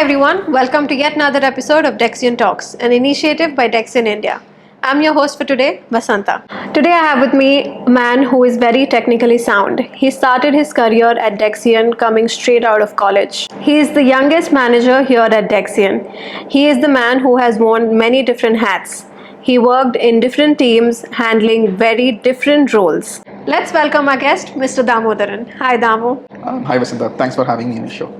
everyone, welcome to yet another episode of Dexian Talks, an initiative by Dexian India. I'm your host for today, Vasantha. Today I have with me a man who is very technically sound. He started his career at Dexian coming straight out of college. He is the youngest manager here at Dexian. He is the man who has worn many different hats. He worked in different teams, handling very different roles. Let's welcome our guest, Mr. Dhamodharan. Hi, Damo. Hi Vasantha, thanks for having me in the show.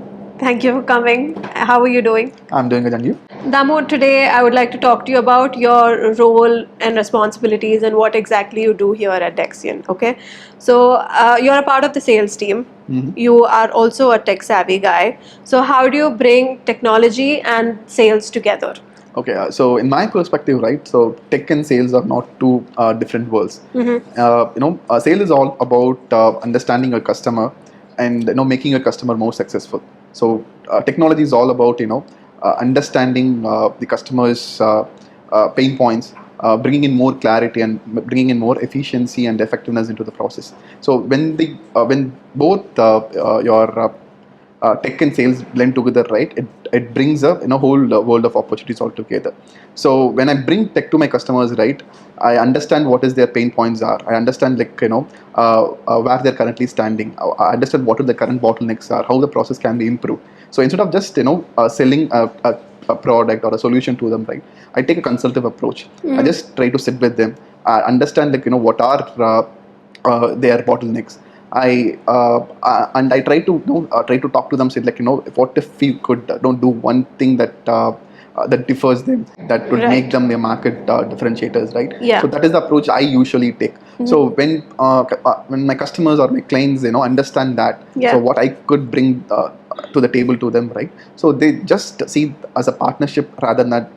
Thank you for coming. How are you doing? I'm doing good, and you? Damo, today I would like to talk to you about your role and responsibilities and what exactly you do here at Dexian. Okay, so you're a part of the sales team. Mm-hmm. You are also a tech savvy guy. So how do you bring technology and sales together? Okay, so in my perspective, right, so tech and sales are not two different worlds. Mm-hmm. Sale is all about understanding a customer and making a customer more successful. So technology is all about understanding the customer's pain points, bringing in more clarity and bringing in more efficiency and effectiveness into the process. So when both your tech and sales blend together, right, it brings up a whole world of opportunities altogether. So when I bring tech to my customers, right, I understand what is their pain points are. I understand where they're currently standing. I understand what the current bottlenecks are, how the process can be improved. So instead of just selling a product or a solution to them, right, I take a consultative approach. I just try to sit with them, understand what are their bottlenecks. I try to talk to them, say what if we could do one thing that differs them, that would make them their market differentiators, right? Yeah. So that is the approach I usually take. Mm-hmm. So when my customers or my clients understand that, so what I could bring to the table to them, right? So they just see as a partnership rather than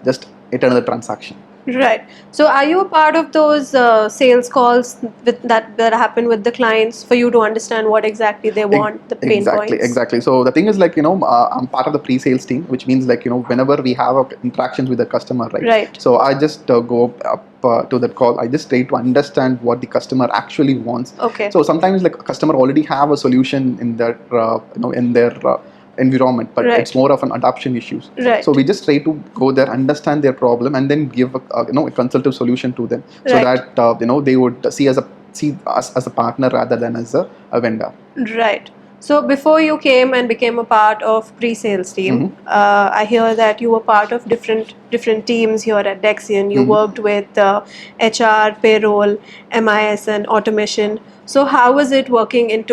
just yet another transaction. Right. So are you a part of those sales calls that happen with the clients for you to understand what exactly they want, the pain points? Exactly. So the thing is I'm part of the pre-sales team, which means whenever we have interactions with the customer, right? Right. So I just go up to that call. I just try to understand what the customer actually wants. Okay. So sometimes a customer already have a solution in their in their environment, but it's more of an adoption issues. Right. So we just try to go there, understand their problem, and then give a consultative solution to them, so that they would see us as a partner rather than as a vendor. Right. So before you came and became a part of pre-sales team, I hear that you were part of different teams here at Dexian. You worked with HR, payroll, MIS, and automation. So how was it working in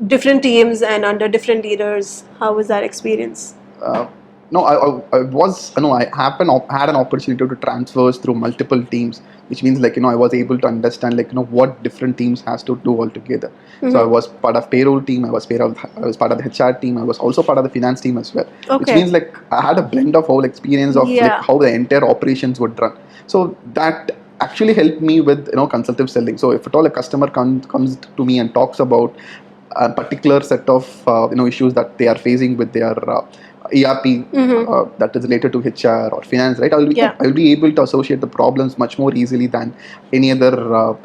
different teams and under different leaders? How was that experience? I had an opportunity to transfer through multiple teams, which means I was able to understand what different teams has to do all together. So I was part of payroll team, I was part of the HR team, I was also part of the finance team as well. Okay. Which means I had a blend of whole experience of how the entire operations would run. So that actually helped me with consultative selling. So if at all a customer comes to me and talks about a particular set of issues that they are facing with their ERP that is related to HR or finance, right? I will be able to associate the problems much more easily than any other a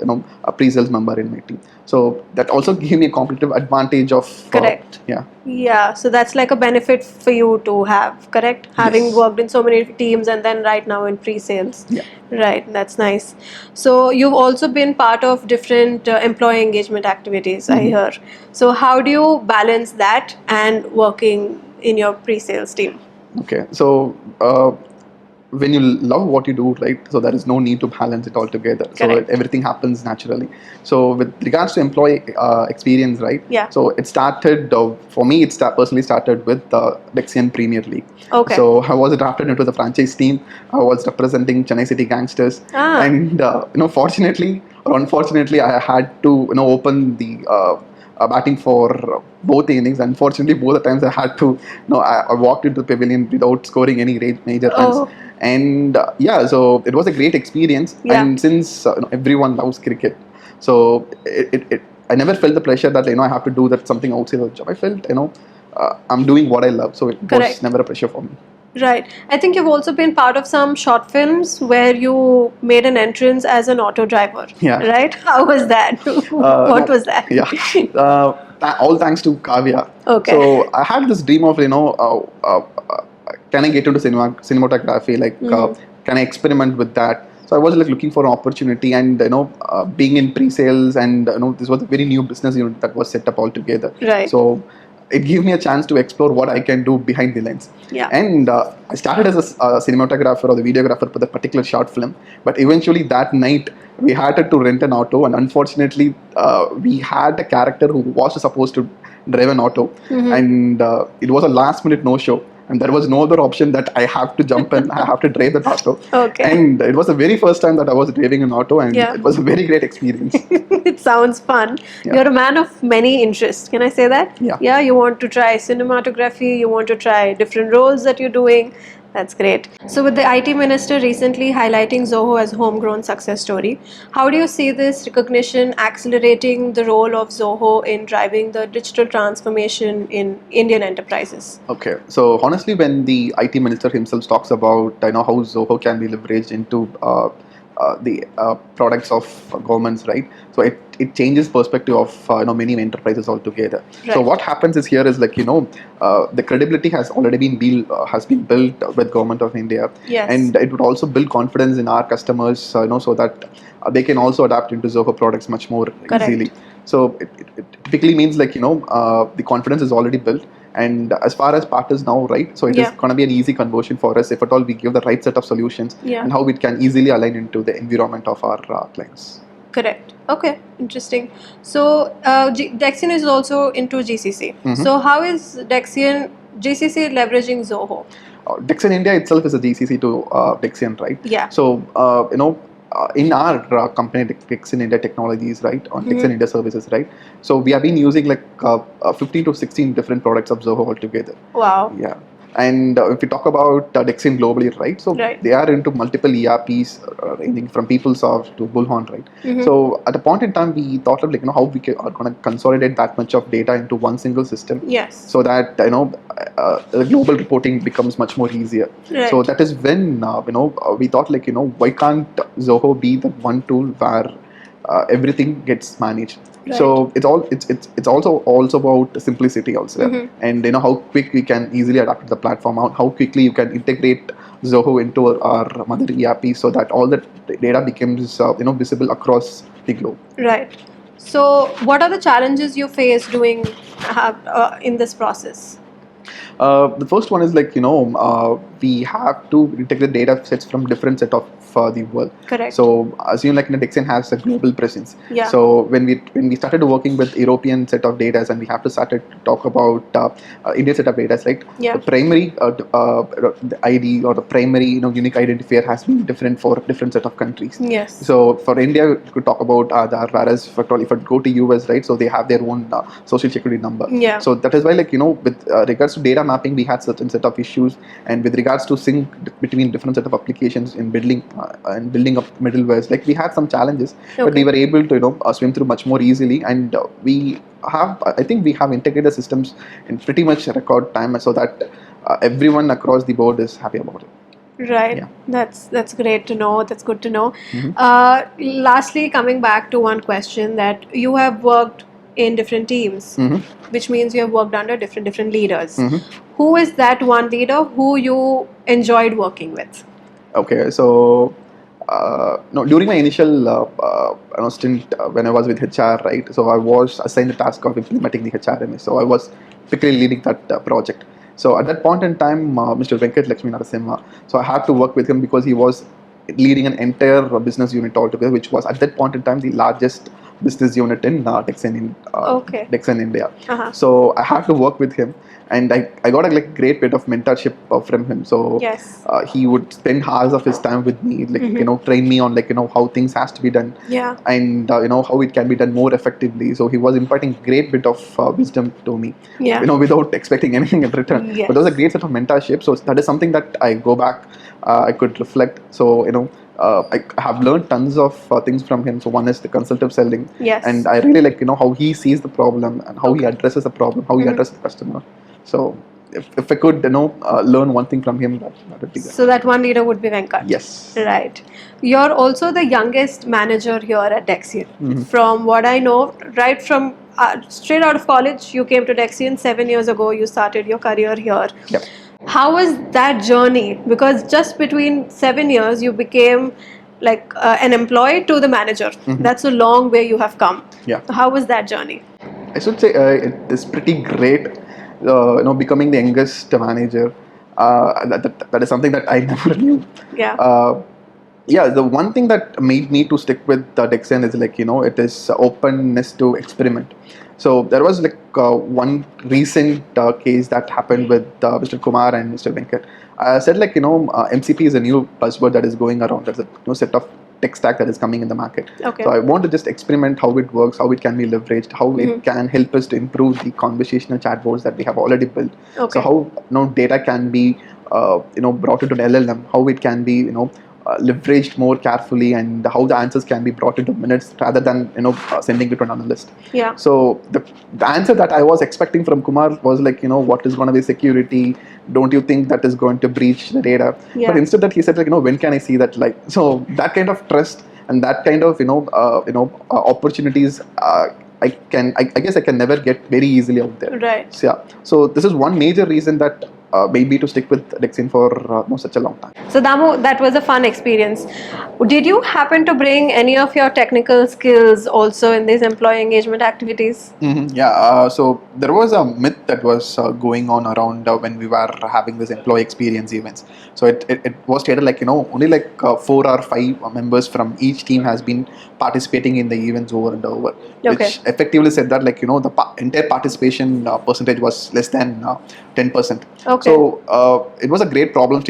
pre-sales member in my team. So that also gave me a competitive advantage of correct. Yeah. So that's like a benefit for you to have, correct? Having worked in so many teams and then right now in pre-sales. Yeah. Right. That's nice. So you've also been part of different employee engagement activities, I hear. So how do you balance that and working in your pre-sales team? Okay. So when you love what you do, right, so there is no need to balance it all together. Correct. So everything happens naturally. So with regards to employee experience, right? Yeah. So it started, for me, personally started with the Dexian Premier League. Okay. So I was drafted into the franchise team. I was representing Chennai City Gangsters. And, fortunately or unfortunately, I had to, open the batting for both innings. Unfortunately, both the times I had to, I walked into the pavilion without scoring any major runs. And so it was a great experience. And since everyone loves cricket, so I never felt the pressure that I have to do that something outside of the job. I felt I'm doing what I love, so it was never a pressure for me. Right. I think you've also been part of some short films where you made an entrance as an auto driver. Yeah. Right? How was that? What was that? Yeah. All thanks to Kavya. Okay. So I had this dream of, can I get into cinematography? Like, can I experiment with that? So I was like looking for an opportunity, and being in pre-sales, and this was a very new business unit that was set up altogether. Right. So it gave me a chance to explore what I can do behind the lens. Yeah. And I started as a cinematographer or the videographer for the particular short film, but eventually that night we had to rent an auto, and unfortunately we had a character who was supposed to drive an auto, and it was a last minute no show. And there was no other option that I have to jump in. I have to drive the auto. Okay. And it was the very first time that I was driving an auto, and Yeah. it was a very great experience. It sounds fun. Yeah. You're a man of many interests. Can I say that? Yeah. Yeah, you want to try cinematography, you want to try different roles that you're doing. That's great. So, with the IT minister recently highlighting Zoho as a homegrown success story, how do you see this recognition accelerating the role of Zoho in driving the digital transformation in Indian enterprises? Okay, so honestly, when the IT minister himself talks about how Zoho can be leveraged into the products of governments, right? So it changes perspective of many enterprises altogether. Right. So what happens is here is the credibility has already been built with government of India, Yes. and it would also build confidence in our customers, so that they can also adapt into Zoho products much more Correct. easily. So it typically means the confidence is already built. And as far as partners now, right? So it is going to be an easy conversion for us if at all we give the right set of solutions, and how it can easily align into the environment of our clients. Correct. Okay, interesting. So Dexian is also into GCC. So how is GCC leveraging Zoho? Dexian India itself is a GCC to Dexian, right? Yeah. So in our company, Dexian India Technologies, right, on Dexian India Services, right. So we have been using 15 to 16 different products of Zoho altogether. Wow. Yeah. And if we talk about Dexian globally, right, so they are into multiple ERPs ranging from PeopleSoft to Bullhorn, right. So at a point in time, we thought of how we are going to consolidate that much of data into one single system. Yes. So that the global reporting becomes much more easier. Right. So that is when we thought why can't Zoho be the one tool where everything gets managed. Right. So it's also about simplicity also, and how quick we can easily adapt to the platform, how quickly you can integrate Zoho into our mother ERP, so that all the data becomes visible across the globe. Right. So what are the challenges you face doing in this process? The first one is we have to integrate data sets from different set of the world. Correct. So assume Dexian has a global presence. Yeah. So when we started working with European set of data, and we have to start to talk about Indian set of data, right? Yeah. The primary the ID or the primary unique identifier has been different for different set of countries. Yes. So for India, we could talk about Aadhaar, whereas if I go to US, right? So they have their own social security number. Yeah. So that is why with regards to data mapping, we had certain set of issues, and with regards to sync between different set of applications in building up middlewares, we had some challenges, but we were able to swim through much more easily, and I think we have integrated systems in pretty much record time, so that everyone across the board is happy about it. Right. Yeah. That's great to know. That's good to know. Lastly, coming back to one question, that you have worked in different teams, which means you have worked under different leaders. Who is that one leader who you enjoyed working with? Okay, so during my initial stint when I was with HR, right, so I was assigned the task of implementing the HRMS. So I was quickly leading that project. So at that point in time, Mr. Venkat Narasimha, so I had to work with him because he was leading an entire business unit altogether, which was at that point in time the largest business unit in Dexian India. So I had to work with him, and I got a great bit of mentorship from him. So yes. He would spend hours of his time with me, train me on how things has to be done, and how it can be done more effectively. So he was imparting great bit of wisdom to me, without expecting anything in return. Yes. But there was a great set of mentorship. So that is something that I go back, I could reflect. So I have learned tons of things from him. So one is the consultative selling, and I really how he sees the problem and how he addresses the problem, how he addresses the customer. So if I could learn one thing from him, that would be good. So that one leader would be Venkat. Yes. Right. You're also the youngest manager here at Dexian. Mm-hmm. From what I know, right from straight out of college, you came to Dexian 7 years ago. You started your career here. Yep. How was that journey? Because just between 7 years, you became like an employee to the manager. Mm-hmm. That's a long way you have come. Yeah. So how was that journey? I should say it is pretty great. Becoming the youngest manager. That is something that I never knew. Yeah. Yeah, the one thing that made me to stick with Dexian is like, it is openness to experiment. So there was like one recent case that happened with Mr. Kumar and Mr. Venkat. I said like, MCP is a new buzzword that is going around. There's a new set of tech stack that is coming in the market. Okay. So I want to just experiment how it works, how it can be leveraged, how it can help us to improve the conversational chatbots that we have already built. Okay. So how data can be brought into an LLM, how it can be leveraged more carefully, and how the answers can be brought into minutes rather than sending it to an analyst. Yeah. So the answer that I was expecting from Kumar was like, what is going to be security? Don't you think that is going to breach the data? Yeah. But instead that he said like, when can I see that light? So that kind of trust and that kind of opportunities I guess I can never get very easily out there. Right. So, yeah. So this is one major reason that made me to stick with Dexian for such a long time. So Damu, that was a fun experience. Did you happen to bring any of your technical skills also in these employee engagement activities? Mm-hmm. Yeah. So there was a myth that was going on around when we were having this employee experience events. So it was stated like only like 4 or 5 members from each team has been participating in the events over and over, which effectively said that like the entire participation percentage was less than 10%. Okay. So it was a great problem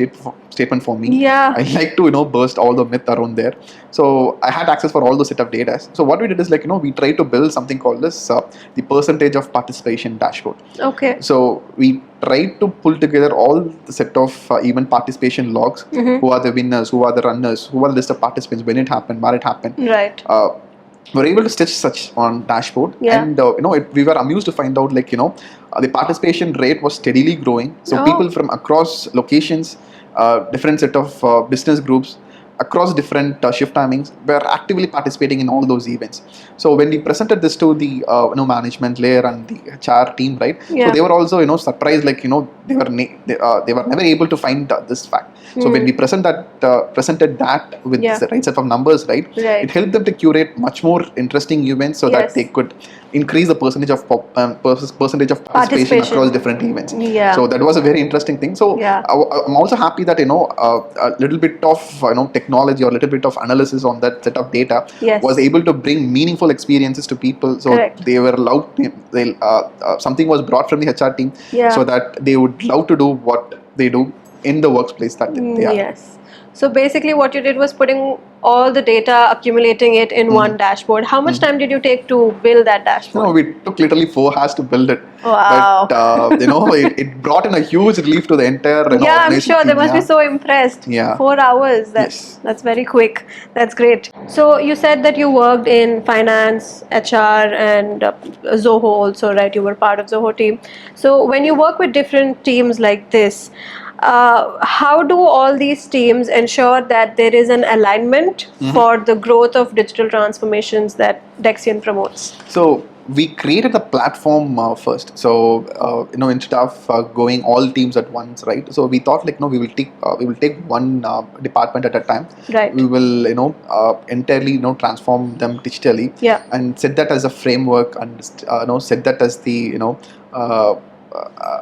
statement for me. Yeah. I like to burst all the myth around there. So I had access for all those set of data. So what we did is like we tried to build something called this the percentage of participation dashboard. Okay. So we tried to pull together all the set of event participation logs. Who are the winners, who are the runners, who are the list of participants, when it happened, where it happened. Right. We're able to stitch such on dashboard, and we were amused to find out like the participation rate was steadily growing. So people from across locations, different set of business groups across different shift timings were actively participating in all those events. So when we presented this to the management layer and the HR team, right? Yeah. So they were also surprised, like they were never able to find this fact. So when we presented that with the right set of numbers, right, it helped them to curate much more interesting events so that they could increase the percentage of participation across different events. Yeah. So that was a very interesting thing. So I'm also happy that a little bit of technology or a little bit of analysis on that set of data was able to bring meaningful experiences to people. So they were allowed. Something was brought from the HR team so that they would love to do what they do in the workplace that they are. Yes. So basically what you did was putting all the data, accumulating it in one dashboard. How much time did you take to build that dashboard? No, we took literally 4 hours to build it. Wow. But, it brought in a huge relief to the entire I'm sure they must be so impressed. 4 hours. That's very quick. That's great. So you said that you worked in finance, HR and Zoho also, right? You were part of Zoho team. So when you work with different teams like this, how do all these teams ensure that there is an alignment for the growth of digital transformations that Dexian promotes? So we created a platform first. So instead of going all teams at once, right? So we thought like we will take one department at a time. Right. We will entirely transform them digitally. Yeah. And set that as a framework and set that as the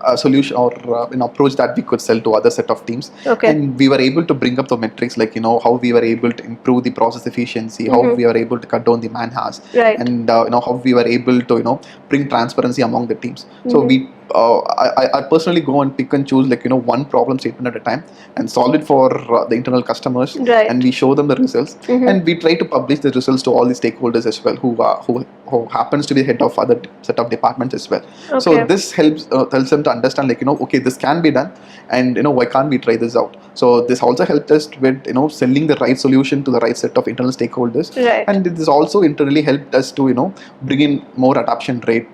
a solution or an approach that we could sell to other set of teams. Okay. And we were able to bring up the metrics like how we were able to improve the process efficiency, how we were able to cut down the man hours, and how we were able to bring transparency among the teams. So we I personally go and pick and choose like one problem statement at a time and solve it for the internal customers, and we show them the results, and we try to publish the results to all the stakeholders as well who happens to be head of other set of departments as well. So this helps tells them to understand like okay, this can be done, and why can't we try this out. So this also helped us with selling the right solution to the right set of internal stakeholders, and this also internally helped us to bring in more adoption rate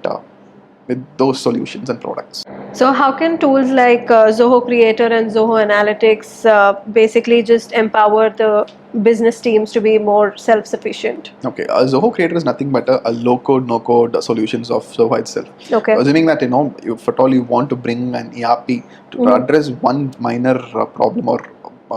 with those solutions and products. So how can tools like Zoho Creator and Zoho Analytics basically just empower the business teams to be more self-sufficient? Okay, Zoho Creator is nothing but a low-code, no-code solutions of Zoho itself. Okay. Assuming that, if at all you want to bring an ERP to address one minor problem or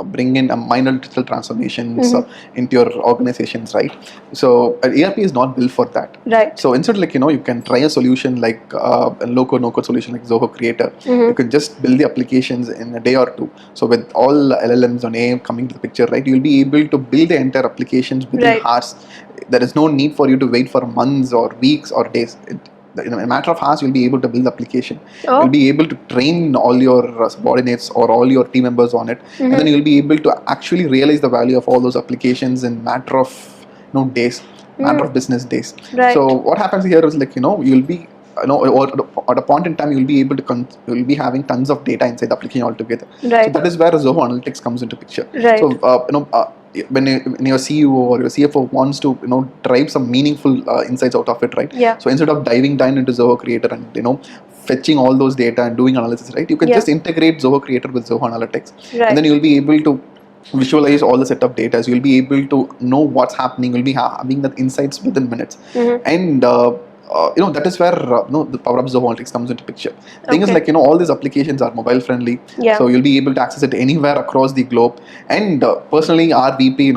bring in a minor digital transformations into your organizations, right? So an ERP is not built for that. Right. So instead, you can try a solution like a low-code, no-code solution like Zoho Creator. You can just build the applications in a day or two. So with all LLMs on AI coming to the picture, right, you'll be able to build the entire applications within hours. There is no need for you to wait for months or weeks or days. In a matter of hours, you'll be able to build the application. You'll be able to train all your subordinates or all your team members on it, and then you'll be able to actually realize the value of all those applications in matter of days, matter of business days. Right. So what happens here is you'll be or at a point in time you'll be able to you'll be having tons of data inside the application altogether. Right. So that is where Zoho Analytics comes into picture. Right. So when your CEO or your CFO wants to drive some meaningful insights out of it, right? Yeah. So instead of diving down into Zoho Creator and fetching all those data and doing analysis, right, you can just integrate Zoho Creator with Zoho Analytics, and then you'll be able to visualize all the set of data. So you'll be able to know what's happening. You'll be having the insights within minutes, and that is where the power of Zoho Analytics comes into picture. Thing is all these applications are mobile friendly, so you'll be able to access it anywhere across the globe. And personally, our VP,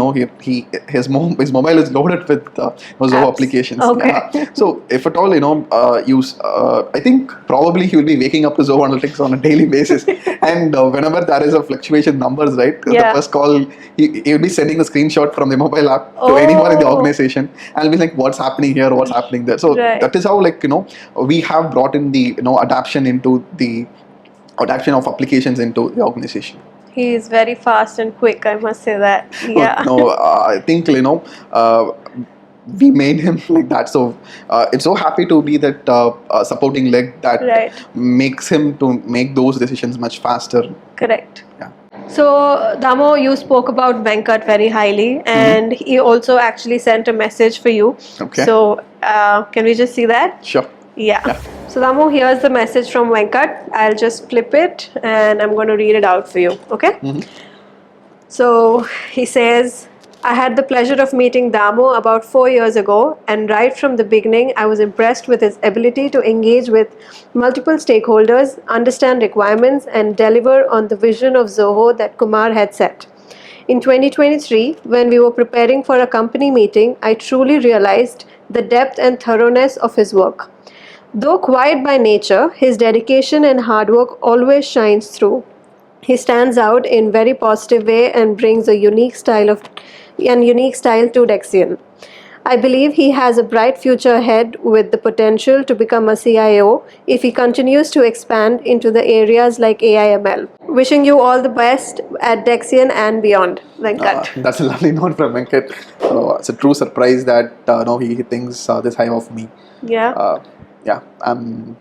his mobile is loaded with Zoho applications. Okay. Yeah. So if at all I think probably he will be waking up to Zoho Analytics on a daily basis, and whenever there is a fluctuation in numbers, right, the first call he will be sending a screenshot from the mobile app to anyone in the organization, and will be like, what's happening here, what's happening there. So that is how we have brought in the adaptation of applications into the organization. He is very fast and quick, I must say that. Yeah. I think we made him like that. So it's so happy to be that supporting leg that makes him to make those decisions much faster. Correct. Yeah. So Damo, you spoke about Venkat very highly, and he also actually sent a message for you. Okay. So can we just see that? Sure. Yeah. So Damo, here's the message from Venkat. I'll just flip it and I'm going to read it out for you. Okay. So he says, I had the pleasure of meeting Damo about 4 years ago, and right from the beginning I was impressed with his ability to engage with multiple stakeholders, understand requirements, and deliver on the vision of Zoho that Kumar had set. In 2023, when we were preparing for a company meeting, I truly realized the depth and thoroughness of his work. Though quiet by nature, his dedication and hard work always shines through. He stands out in very positive way and brings a unique style to Dexian. I believe he has a bright future ahead with the potential to become a CIO if he continues to expand into the areas like AI/ML. Wishing you all the best at Dexian and beyond, Venkat. That's a lovely note from Venkat. It's a true surprise that he thinks this high of me. Yeah. I'm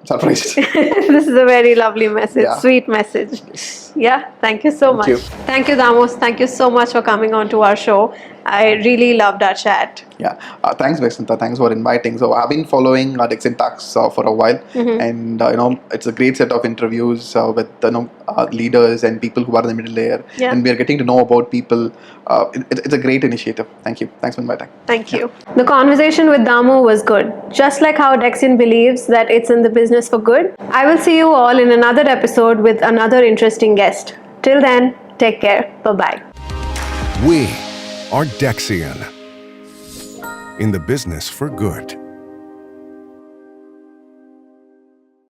surprised. This is a very lovely message, sweet message. Yeah, thank you so much. Thank you, Damos. Thank you so much for coming on to our show. I really loved our chat. Yeah, thanks Vasantha. Thanks for inviting. So I've been following Dexian Talks for a while, and it's a great set of interviews with leaders and people who are in the middle layer, and we are getting to know about people. It's a great initiative. Thank you. Thanks for inviting. Thank you. The conversation with Damo was good. Just like how Dexian believes that it's in the business for good, I will see you all in another episode with another interesting guest. Till then, take care. Bye-bye. We are Dexian, in the business for good.